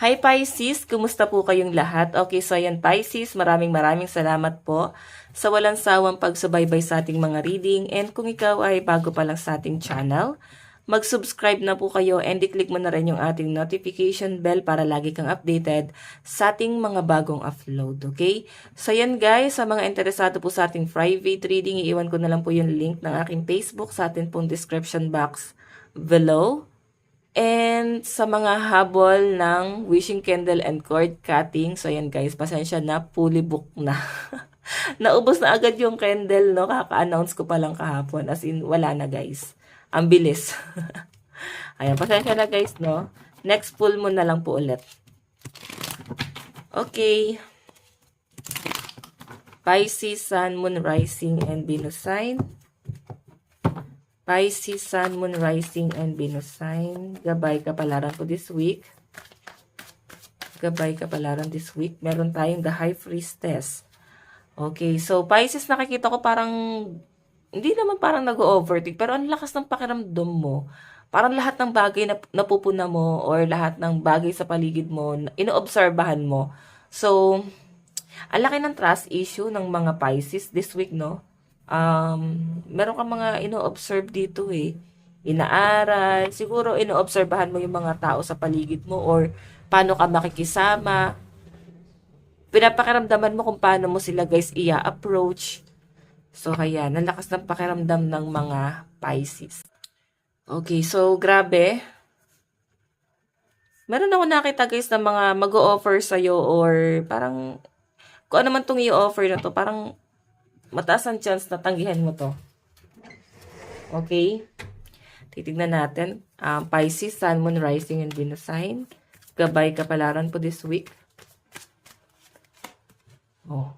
Hi Pisces, kumusta po kayong lahat? Okay, so ayan Pisces, maraming salamat po sa walang sawang pagsubaybay sa ating mga reading. And kung ikaw ay bago pa lang sa ating channel, mag-subscribe na po kayo and i-click mo na rin yung ating notification bell para lagi kang updated sa ating mga bagong upload, okay? So ayan guys, sa mga interesado po sa ating private reading, iiwan ko na lang po yung link ng aking Facebook sa ating pong description box below. And sa mga habol ng wishing candle and cord cutting, so ayan guys, pasensya na, fully book na. Naubos na agad yung candle, no? Kaka-announce ko pa lang kahapon. As in, wala na guys. Ang bilis. Ayan, pasensya na guys, no? Next pull mo na lang po ulit. Okay. Pisces, Sun, Moon, Rising, and Venus sign. Pisces, Sun, Moon, Rising, and Venus sign. Gabay kapalaran ko this week. Gabay kapalaran this week. Meron tayong the High Priestess. Okay, so Pisces, nakikita ko parang, hindi naman parang nag-overtake, pero ang lakas ng pakiramdam mo. Parang lahat ng bagay na napupuna mo or lahat ng bagay sa paligid mo, inoobserbahan mo. So, ang laki ng trust issue ng mga Pisces this week, no? Meron kang mga ino-observe dito eh. Inaaral, siguro ino-obserbahan mo yung mga tao sa paligid mo or paano ka makikisama. Pinapakiramdaman mo kung paano mo sila guys i-approach. So, kaya, nalakas ng pakiramdam ng mga Pisces. Okay, so, grabe. Meron ako nakita guys na mga mag-o-offer sa'yo or parang, kung ano man itong i-offer na to, parang mataas ang chance na tanggihan mo to. Okay? Titignan natin. Pisces, Sun, Moon, Rising, and Venus sign. Gabay kapalaran po this week. Oh.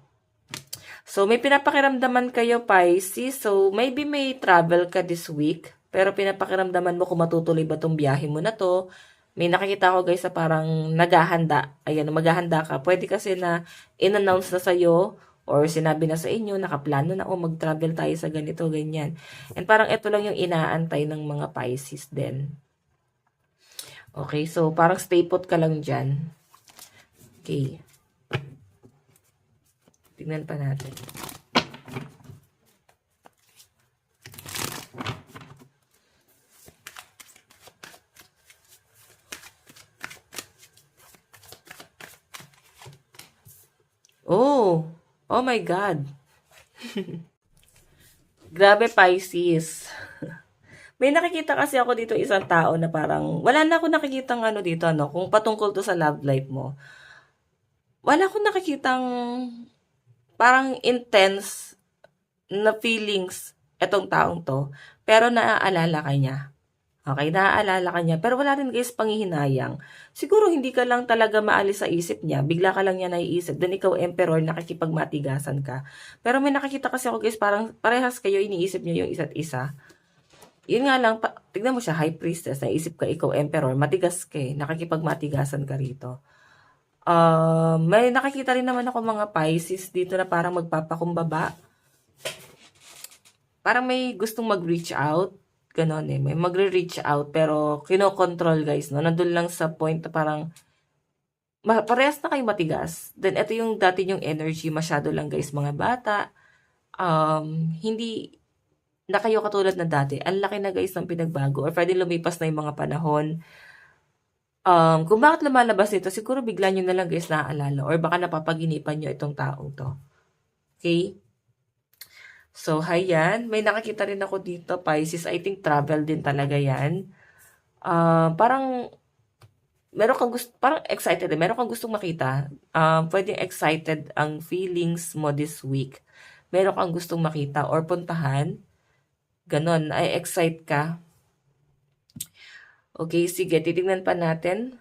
So, may pinapakiramdaman kayo, Pisces. So, maybe may travel ka this week. Pero pinapakiramdaman mo kung matutuloy ba tong biyahe mo na to. May nakikita ko guys sa parang naghahanda. Ayan, maghahanda ka. Pwede kasi na in-announce na sa'yo or sinabi na sa inyo, nakaplano na, mag-travel tayo sa ganito, ganyan. And parang ito lang yung inaantay ng mga Pisces din. Okay, so parang stay put ka lang dyan. Okay. Tignan pa natin. Oh my God. Grabe, Pisces. May nakikita kasi ako dito isang tao na parang, wala na ako nakikitang ano dito, ano, kung patungkol to sa love life mo. Wala akong nakikitang parang intense na feelings etong taong to. Pero naaalala ka niya. Okay, naaalala ka niya. Pero wala rin guys panghihinayang. Siguro hindi ka lang talaga maalis sa isip niya. Bigla ka lang niya naiisip. Then ikaw, emperor, nakikipagmatigasan ka. Pero may nakikita kasi ako guys, parang parehas kayo, iniisip niyo yung isa't isa. Yun nga lang, tignan mo siya, high priestess, naisip ka, ikaw, emperor, matigas ka eh, nakikipagmatigasan ka rito. May nakikita rin naman ako mga Pisces dito na parang magpapakumbaba. Parang may gustong mag-reach out. Ganon eh. May magre-reach out pero kinokontrol guys. No? Nandun lang sa point na parang parehas na kayo matigas. Then ito yung dati yung energy masyado lang guys mga bata. Hindi na kayo katulad na dati. Ang laki na guys ng pinagbago or pwede lumipas na yung mga panahon. Kung bakit lumalabas nito, siguro bigla nyo na lang guys naaalala or baka napapaginipan nyo itong taong to. Okay? So, hayan. May nakakita rin ako dito, Pisces. I think travel din talaga yan. Parang, meron kang gusto, parang excited. Meron kang gustong makita. Pwedeng excited ang feelings mo this week. Meron kang gustong makita or puntahan. Ganon, ay excite ka. Okay, sige. Titignan pa natin.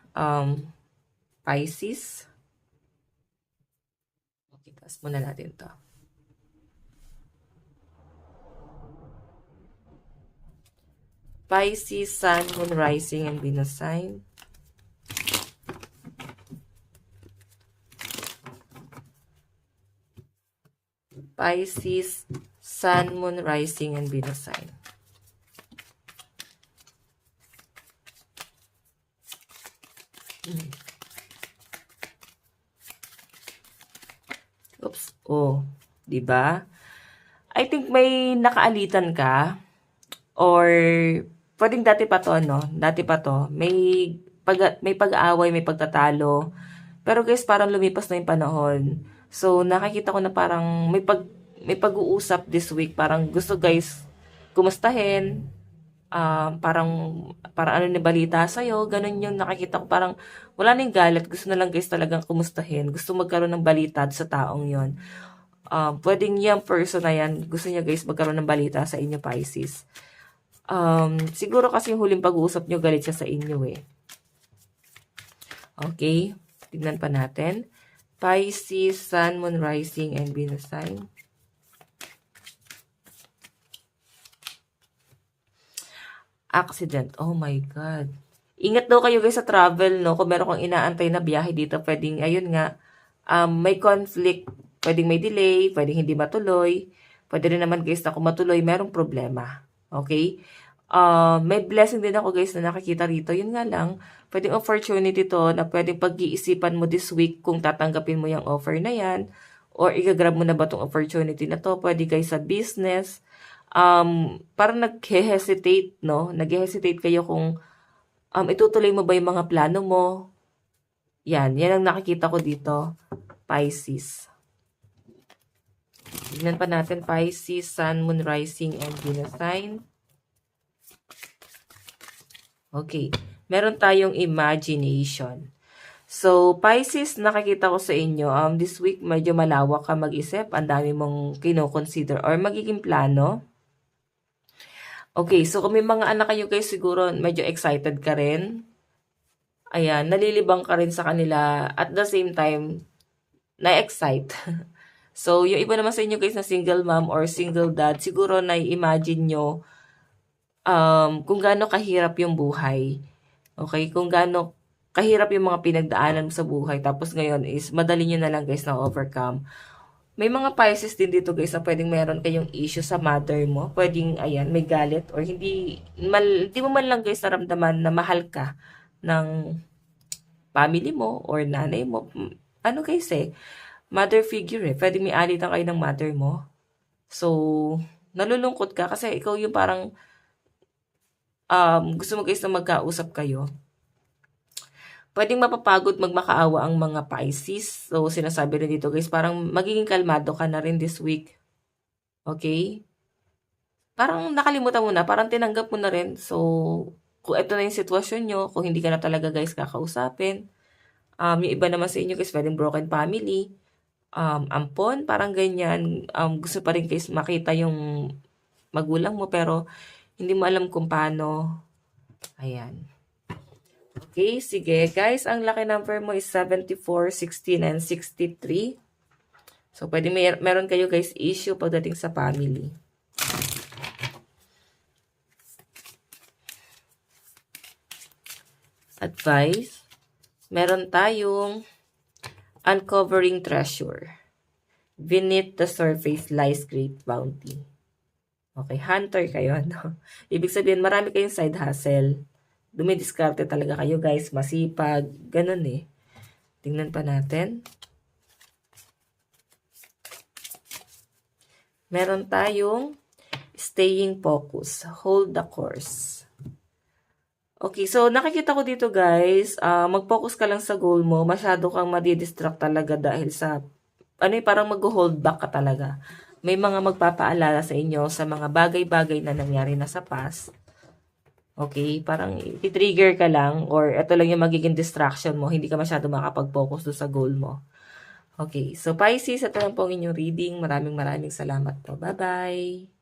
Pisces. Okay, taas muna natin to. Pisces, Sun, Moon, Rising, and Venus sign. Pisces, Sun, Moon, Rising, and Venus sign. Oops. Oh, 'di ba? I think may nakaalitan ka or pwedeng dati pa 'to, no? Dati pa 'to. May pag-aaway, may pagtatalo. Pero guys, parang lumipas na yung panahon. So, nakikita ko na parang may pag-uusap this week. Parang gusto guys kumustahin. Parang ano ni balita sa'yo. Ganun yung nakikita ko. Parang wala na yung galit. Gusto na lang guys talagang kumustahin. Gusto magkaroon ng balita sa taong yon. Pwedeng yung person na yan. Gusto niya guys magkaroon ng balita sa inyo, Pisces. Siguro kasi yung huling pag-uusap nyo, galit siya sa inyo eh. Okay. Tignan pa natin. Pisces, Sun, Moon, Rising, and Venus sign. Accident. Oh my God. Ingat daw kayo guys sa travel, no? Kung meron kang inaantay na biyahe dito, pwedeng, ayun nga, may conflict. Pwedeng may delay, pwedeng hindi matuloy. Pwede rin naman guys na kung matuloy, merong problema. Okay? May blessing din ako guys na nakikita rito. Yun nga lang, pwedeng opportunity to na pwedeng pag-iisipan mo this week kung tatanggapin mo yung offer na yan or igagrab mo na ba tong opportunity na to. Pwede guys sa business. Parang nag-hesitate, no? Nag-hesitate kayo kung itutuloy mo ba yung mga plano mo. Yan ang nakikita ko dito, Pisces. Tignan pa natin, Pisces, Sun, Moon, Rising, and Venus sign. Okay. Meron tayong imagination. So, Pisces, nakikita ko sa inyo, this week medyo malawak ka mag-isip. Ang dami mong kino-consider or magiging plano. Okay, so kung may mga anak kayo guys, siguro medyo excited ka rin. Ayan, nalilibang ka rin sa kanila. At the same time, na-excite. So, yung iba naman sa inyo guys na single mom or single dad, siguro na-imagine nyo kung gaano kahirap yung buhay. Okay? Kung gaano kahirap yung mga pinagdaanan mo sa buhay. Tapos ngayon is madali nyo na lang guys na overcome. May mga Pisces din dito guys na pwedeng meron kayong issue sa mother mo. Pwedeng, ayan, may galit or hindi mo man lang guys naramdaman na mahal ka ng family mo or nanay mo. Ano guys mother figure Pwedeng may alitan kayo ng mother mo. So, nalulungkot ka kasi ikaw yung parang gusto mo guys na magkausap kayo. Pwedeng mapapagod magmakaawa ang mga Pisces. So, sinasabi rin dito guys, parang magiging kalmado ka na rin this week. Okay? Parang nakalimutan mo na, parang tinanggap mo na rin. So, kung ito na yung sitwasyon nyo, kung hindi ka na talaga guys kakausapin, yung iba naman sa inyo guys, pwedeng broken family, ampon, parang ganyan. Gusto pa rin guys makita yung magulang mo, pero hindi mo alam kung paano. Ayan. Okay, sige guys, ang lucky number mo is 74, 16, and 63. So, pwede meron kayo guys issue pagdating sa family. Advice. Meron tayong uncovering treasure. Beneath the surface lies great bounty. Okay, hunter kayo, no? Ibig sabihin, marami kayong side hustle. Dumidiskarte talaga kayo, guys. Masipag. Ganun eh. Tingnan pa natin. Meron tayong staying focus. Hold the course. Okay, so nakikita ko dito, guys. Mag-focus ka lang sa goal mo. Masyado kang madidistract talaga dahil sa parang mag-hold back ka talaga. May mga magpapaalala sa inyo sa mga bagay-bagay na nangyari na sa past. Okay, parang i-trigger ka lang or ito lang yung magiging distraction mo. Hindi ka masyado makapag-focus doon sa goal mo. Okay, so Pisces, ito lang po ang inyong reading. Maraming salamat po. Bye-bye!